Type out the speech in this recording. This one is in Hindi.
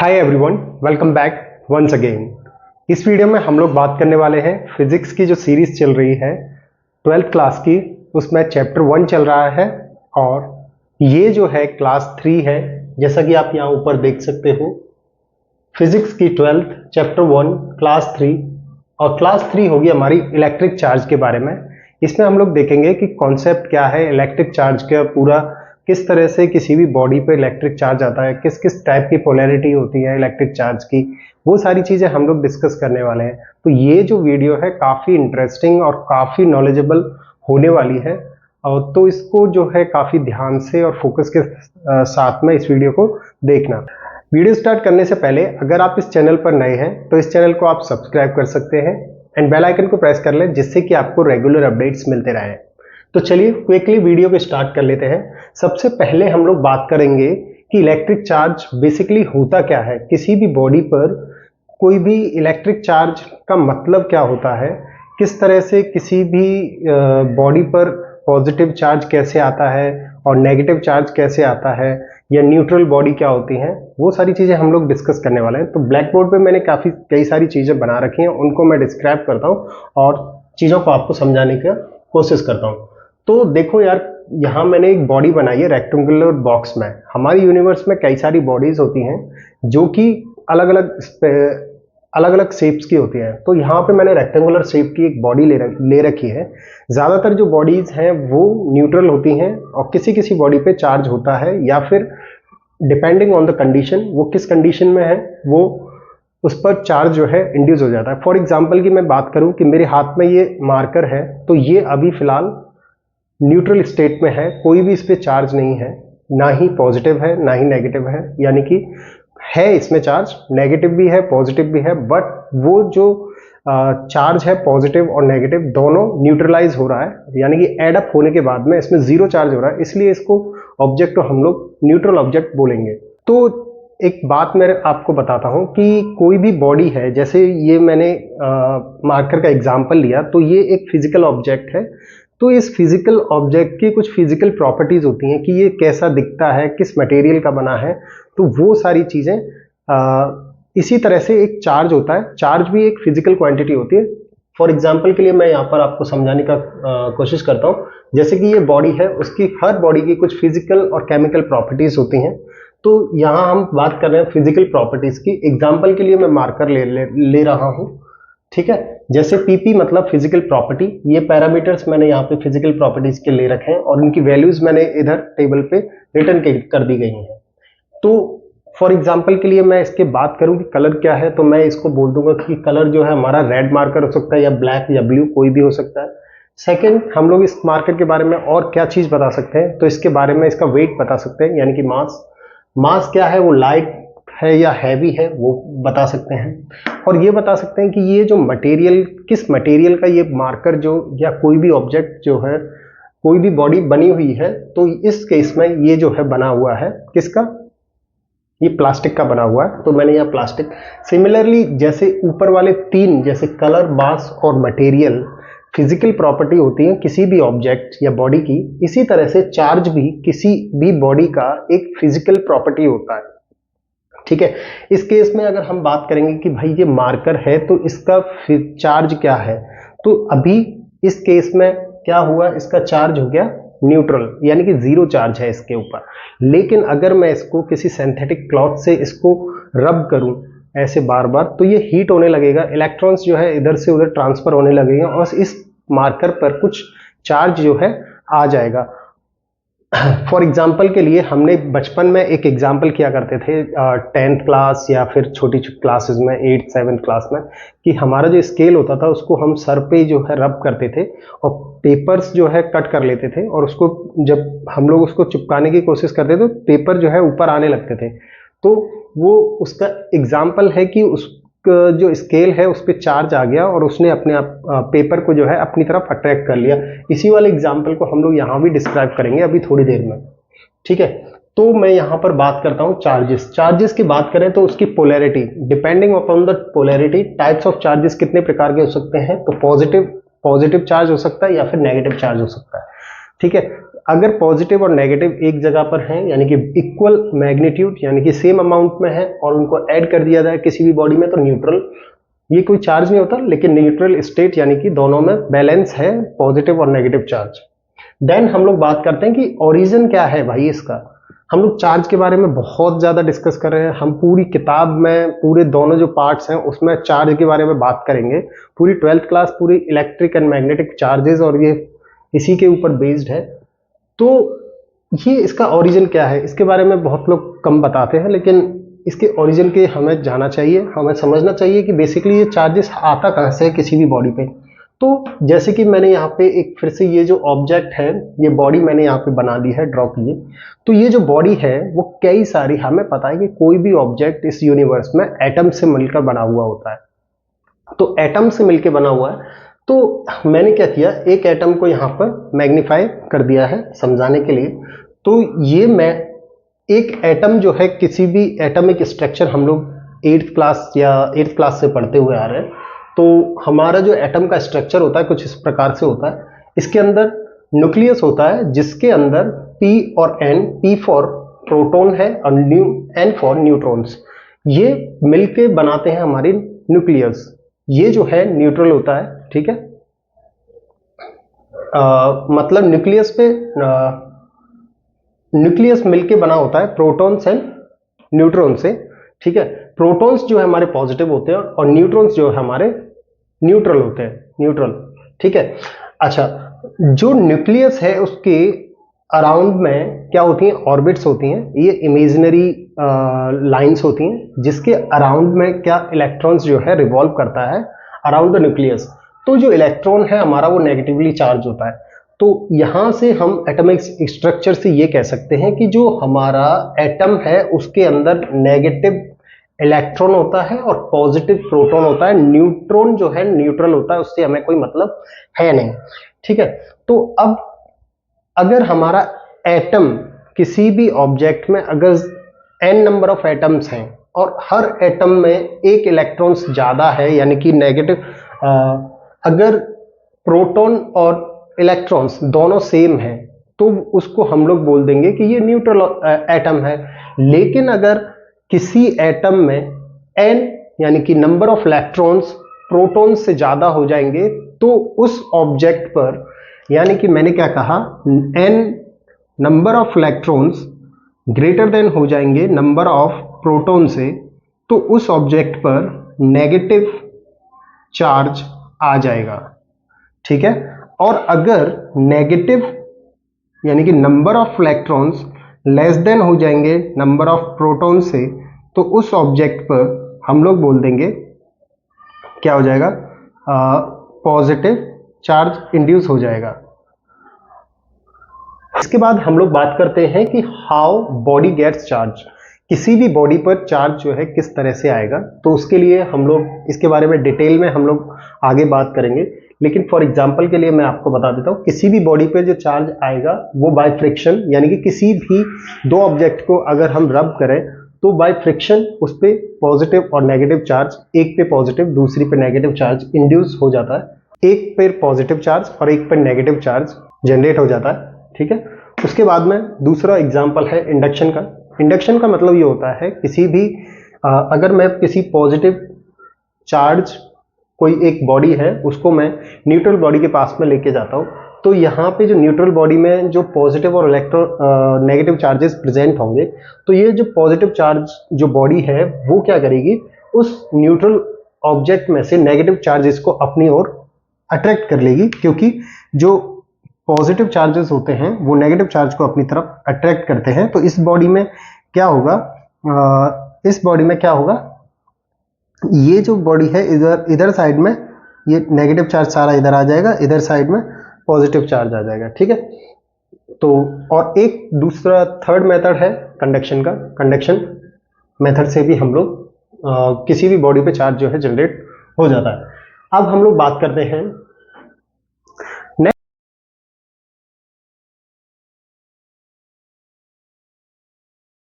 हाय everyone, welcome back once again. इस वीडियो में हम लोग बात करने वाले हैं फिजिक्स की जो सीरीज चल रही है 12th क्लास की, उसमें चैप्टर 1 चल रहा है और ये जो है क्लास 3 है। जैसा कि आप यहाँ ऊपर देख सकते हो, फिजिक्स की 12th चैप्टर 1 क्लास 3, और क्लास 3 होगी हमारी इलेक्ट्रिक चार्ज के बारे में। इसमें हम लोग देखेंगे कि कॉन्सेप्ट क्या है इलेक्ट्रिक चार्ज का, पूरा किस तरह से किसी भी बॉडी पे इलेक्ट्रिक चार्ज आता है, किस किस टाइप की पोलैरिटी होती है इलेक्ट्रिक चार्ज की, वो सारी चीज़ें हम लोग डिस्कस करने वाले हैं। तो ये जो वीडियो है काफ़ी इंटरेस्टिंग और काफ़ी नॉलेजेबल होने वाली है, और तो इसको जो है काफ़ी ध्यान से और फोकस के साथ में इस वीडियो को देखना। वीडियो स्टार्ट करने से पहले अगर आप इस चैनल पर नए हैं तो इस चैनल को आप सब्सक्राइब कर सकते हैं एंड बेल आइकन को प्रेस कर लें, जिससे कि आपको रेगुलर अपडेट्स मिलते रहें। तो चलिए क्विकली वीडियो को स्टार्ट कर लेते हैं। सबसे पहले हम लोग बात करेंगे कि इलेक्ट्रिक चार्ज बेसिकली होता क्या है। किसी भी बॉडी पर कोई भी इलेक्ट्रिक चार्ज का मतलब क्या होता है, किस तरह से किसी भी बॉडी पर पॉजिटिव चार्ज कैसे आता है और नेगेटिव चार्ज कैसे आता है, या न्यूट्रल बॉडी क्या होती हैं, वो सारी चीज़ें हम लोग डिस्कस करने वाले हैं। तो ब्लैक बोर्ड पे मैंने कई सारी चीज़ें बना रखी हैं, उनको मैं डिस्क्राइब करता हूँ और चीज़ों को आपको समझाने की कोशिश करता हूँ। तो देखो यार, यहाँ मैंने एक बॉडी बनाई है रेक्टेंगुलर बॉक्स में। हमारी यूनिवर्स में कई सारी बॉडीज होती हैं जो कि अलग अलग शेप्स की होती हैं। तो यहाँ पे मैंने रेक्टेंगुलर शेप की एक बॉडी ले रखी है। ज़्यादातर जो बॉडीज हैं वो न्यूट्रल होती हैं और किसी किसी बॉडी पे चार्ज होता है, या फिर डिपेंडिंग ऑन द कंडीशन, वो किस कंडीशन में है वो उस पर चार्ज जो है इंड्यूस हो जाता है। फॉर एग्जाम्पल की मैं बात करूँ कि मेरे हाथ में ये मार्कर है, तो ये अभी फिलहाल न्यूट्रल स्टेट में है, कोई भी इस पे चार्ज नहीं है, ना ही पॉजिटिव है ना ही नेगेटिव है। यानी कि है इसमें चार्ज, नेगेटिव भी है पॉजिटिव भी है, बट वो जो चार्ज है पॉजिटिव और नेगेटिव दोनों न्यूट्रलाइज हो रहा है, यानी कि एड अप होने के बाद में इसमें जीरो चार्ज हो रहा है, इसलिए इसको ऑब्जेक्ट को हम लोग न्यूट्रल ऑब्जेक्ट बोलेंगे। तो एक बात मैं आपको बताता हूं कि कोई भी बॉडी है, जैसे ये मैंने मार्कर का एग्जांपल लिया, तो ये एक फिजिकल ऑब्जेक्ट है। तो इस फिजिकल ऑब्जेक्ट की कुछ फिजिकल प्रॉपर्टीज होती हैं कि ये कैसा दिखता है, किस मटेरियल का बना है, तो वो सारी चीजें इसी तरह से एक चार्ज होता है। चार्ज भी एक फिजिकल क्वांटिटी होती है। फॉर एग्जांपल के लिए मैं यहाँ पर आपको समझाने का कोशिश करता हूँ। जैसे कि ये बॉडी है, उसकी हर बॉडी की कुछ फिजिकल और केमिकल प्रॉपर्टीज होती हैं। तो यहाँ हम बात कर रहे हैं फिजिकल प्रॉपर्टीज की। एग्जाम्पल के लिए मैं मार्कर ले रहा हूँ, ठीक है। जैसे पीपी मतलब फिजिकल प्रॉपर्टी, ये पैरामीटर्स मैंने यहाँ पे फिजिकल प्रॉपर्टीज के ले रखे हैं और उनकी वैल्यूज मैंने इधर टेबल पे रिटर्न कर दी गई हैं। तो फॉर एग्जांपल के लिए मैं इसके बात करूं कि कलर क्या है, तो मैं इसको बोल दूंगा कि कलर जो है हमारा रेड मार्कर हो सकता है, या ब्लैक या ब्लू, कोई भी हो सकता है। सेकेंड, हम लोग इस मार्कर के बारे में और क्या चीज बता सकते हैं, तो इसके बारे में इसका वेट बता सकते हैं, यानी कि मास क्या है, वो लाइट है या हैवी है, वो बता सकते हैं। और ये बता सकते हैं कि ये जो मटेरियल, किस मटेरियल का ये मार्कर जो, या कोई भी ऑब्जेक्ट जो है, कोई भी बॉडी बनी हुई है, तो इस केस में ये जो है बना हुआ है किसका, ये प्लास्टिक का बना हुआ है। तो मैंने यहाँ प्लास्टिक। सिमिलरली जैसे ऊपर वाले तीन, जैसे कलर, मास और मटेरियल फिजिकल प्रॉपर्टी होती है किसी भी ऑब्जेक्ट या बॉडी की, इसी तरह से चार्ज भी किसी भी बॉडी का एक फिजिकल प्रॉपर्टी होता है, ठीक है। इस केस में अगर हम बात करेंगे कि भाई ये मार्कर है तो इसका चार्ज क्या है, तो अभी इस केस में क्या हुआ, इसका चार्ज हो गया न्यूट्रल, यानी कि जीरो चार्ज है इसके ऊपर। लेकिन अगर मैं इसको किसी सिंथेटिक क्लॉथ से इसको रब करूं ऐसे बार बार, तो ये हीट होने लगेगा, इलेक्ट्रॉन्स जो है इधर से उधर ट्रांसफर होने लगेगा और इस मार्कर पर कुछ चार्ज जो है आ जाएगा। फॉर एग्जाम्पल के लिए हमने बचपन में एक एग्जाम्पल किया करते थे 10th क्लास या फिर छोटी क्लासेस में 8th 7th क्लास में, कि हमारा जो स्केल होता था उसको हम सर पे जो है रब करते थे और पेपर्स जो है कट कर लेते थे, और उसको जब हम लोग उसको चिपकाने की कोशिश करते थे तो पेपर जो है ऊपर आने लगते थे। तो वो उसका एग्जाम्पल है कि उस जो स्केल है उस पर चार्ज आ गया और उसने अपने आप पेपर को जो है अपनी तरफ अट्रैक्ट कर लिया। इसी वाले एग्जाम्पल को हम लोग यहाँ भी डिस्क्राइब करेंगे अभी थोड़ी देर में, ठीक है। तो मैं यहाँ पर बात करता हूँ चार्जेस की बात करें तो उसकी polarity, depending upon the polarity, types of charges कितने प्रकार के हो सकते हैं, तो पॉजिटिव चार्ज हो सकता है या फिर नेगेटिव चार्ज हो सकता है, ठीक है। अगर पॉजिटिव और नेगेटिव एक जगह पर हैं, यानी कि इक्वल मैग्नीट्यूड यानी कि सेम अमाउंट में है, और उनको ऐड कर दिया जाए किसी भी बॉडी में, तो न्यूट्रल, ये कोई चार्ज नहीं होता, लेकिन न्यूट्रल स्टेट यानी कि दोनों में बैलेंस है, पॉजिटिव और नेगेटिव चार्ज। देन हम लोग बात करते हैं कि ओरिजिन क्या है भाई इसका। हम लोग चार्ज के बारे में बहुत ज़्यादा डिस्कस कर रहे हैं, हम पूरी किताब में पूरे दोनों जो पार्ट्स हैं उसमें चार्ज के बारे में बात करेंगे। पूरी 12th क्लास पूरी इलेक्ट्रिक एंड मैग्नेटिक चार्जेस और ये इसी के ऊपर बेस्ड है। तो ये इसका ओरिजिन क्या है, इसके बारे में बहुत लोग कम बताते हैं, लेकिन इसके ओरिजिन के हमें जाना चाहिए, हमें समझना चाहिए कि बेसिकली ये चार्जेस आता कहाँ से है किसी भी बॉडी पे। तो जैसे कि मैंने यहाँ पे एक फिर से ये जो ऑब्जेक्ट है, ये बॉडी मैंने यहाँ पे बना ली है, ड्रॉ की है। तो ये जो बॉडी है वो कई सारी, हमें पता है कि कोई भी ऑब्जेक्ट इस यूनिवर्स में एटम से मिलकर बना हुआ होता है। तो एटम से मिलकर बना हुआ है, तो मैंने क्या किया, एक एटम को यहाँ पर मैग्नीफाई कर दिया है समझाने के लिए। तो ये मैं एक एटम जो है, किसी भी एटमिक स्ट्रक्चर हम लोग 8th क्लास या 8th क्लास से पढ़ते हुए आ रहे हैं, तो हमारा जो एटम का स्ट्रक्चर होता है कुछ इस प्रकार से होता है। इसके अंदर न्यूक्लियस होता है, जिसके अंदर P और N, P फॉर प्रोटॉन है और N फॉर न्यूट्रॉन्स, ये मिलके बनाते हैं हमारी न्यूक्लियस। ये जो है न्यूट्रल होता है, ठीक है। मतलब न्यूक्लियस मिलके बना होता है प्रोटॉन्स एंड न्यूट्रॉन से, ठीक है। प्रोटॉन्स जो है हमारे पॉजिटिव होते हैं और न्यूट्रॉन्स जो है हमारे न्यूट्रल होते हैं, न्यूट्रल, ठीक है। अच्छा, जो न्यूक्लियस है उसके अराउंड में क्या होती हैं, ऑर्बिट्स होती हैं, ये इमेजिनरी लाइंस होती हैं, जिसके अराउंड में क्या इलेक्ट्रॉन्स जो है रिवॉल्व करता है अराउंड द न्यूक्लियस। तो जो इलेक्ट्रॉन है हमारा वो नेगेटिवली चार्ज होता है। तो यहां से हम एटॉमिक स्ट्रक्चर से ये कह सकते हैं कि जो हमारा एटम है उसके अंदर नेगेटिव इलेक्ट्रॉन होता है और पॉजिटिव प्रोटॉन होता है। न्यूट्रॉन जो है न्यूट्रल होता है, उससे हमें कोई मतलब है नहीं, ठीक है। तो अब अगर हमारा एटम किसी भी ऑब्जेक्ट में अगर n नंबर ऑफ एटम्स हैं और हर एटम में एक इलेक्ट्रॉन्स ज्यादा है, यानी कि नेगेटिव, अगर प्रोटॉन और इलेक्ट्रॉन्स दोनों सेम हैं, तो उसको हम लोग बोल देंगे कि ये न्यूट्रल एटम है। लेकिन अगर किसी एटम में n यानी कि नंबर ऑफ इलेक्ट्रॉन्स प्रोटॉन से ज्यादा हो जाएंगे, तो उस ऑब्जेक्ट पर, यानी कि मैंने क्या कहा, n number of electrons greater than हो जाएंगे नंबर ऑफ प्रोटॉन से, तो उस ऑब्जेक्ट पर नेगेटिव चार्ज आ जाएगा, ठीक है। और अगर नेगेटिव यानी कि number of electrons less than हो जाएंगे नंबर ऑफ प्रोटॉन से, तो उस ऑब्जेक्ट पर हम लोग बोल देंगे क्या हो जाएगा, पॉजिटिव चार्ज इंड्यूस हो जाएगा। इसके बाद हम लोग बात करते हैं कि हाउ बॉडी गेट्स चार्ज, किसी भी बॉडी पर चार्ज जो है किस तरह से आएगा। तो उसके लिए हम लोग इसके बारे में डिटेल में हम लोग आगे बात करेंगे, लेकिन फॉर एग्जांपल के लिए मैं आपको बता देता हूँ, किसी भी बॉडी पे जो चार्ज आएगा वो बाय फ्रिक्शन, यानी कि किसी भी दो ऑब्जेक्ट को अगर हम रब करें तो बाय फ्रिक्शन उस पर पॉजिटिव और नेगेटिव चार्ज, एक पे पॉजिटिव दूसरी पे नेगेटिव चार्ज इंड्यूस हो जाता है, एक पे पॉजिटिव चार्ज और एक पे नेगेटिव चार्ज जनरेट हो जाता है, ठीक है। उसके बाद में दूसरा एग्जाम्पल है इंडक्शन का। इंडक्शन का मतलब ये होता है किसी भी अगर मैं किसी पॉजिटिव चार्ज, कोई एक बॉडी है उसको मैं न्यूट्रल बॉडी के पास में लेके जाता हूँ, तो यहाँ पे जो न्यूट्रल बॉडी में जो पॉजिटिव और नेगेटिव चार्जेस प्रेजेंट होंगे, तो ये जो पॉजिटिव चार्ज जो बॉडी है वो क्या करेगी, उस न्यूट्रल ऑब्जेक्ट में से नेगेटिव चार्जेस को अपनी ओर अट्रैक्ट कर लेगी, क्योंकि जो पॉजिटिव चार्जेस होते हैं वो नेगेटिव चार्ज को अपनी तरफ अट्रैक्ट करते हैं। तो इस बॉडी में क्या होगा, इस बॉडी में क्या होगा, ये जो बॉडी है इधर साइड में ये नेगेटिव चार्ज सारा इधर आ जाएगा, इधर साइड में पॉजिटिव चार्ज आ जाएगा, ठीक है। तो और एक दूसरा थर्ड मेथड है कंडक्शन का। कंडक्शन मेथड से भी हम लोग किसी भी बॉडी पे चार्ज जो है जनरेट हो जाता है। अब हम लोग बात करते हैं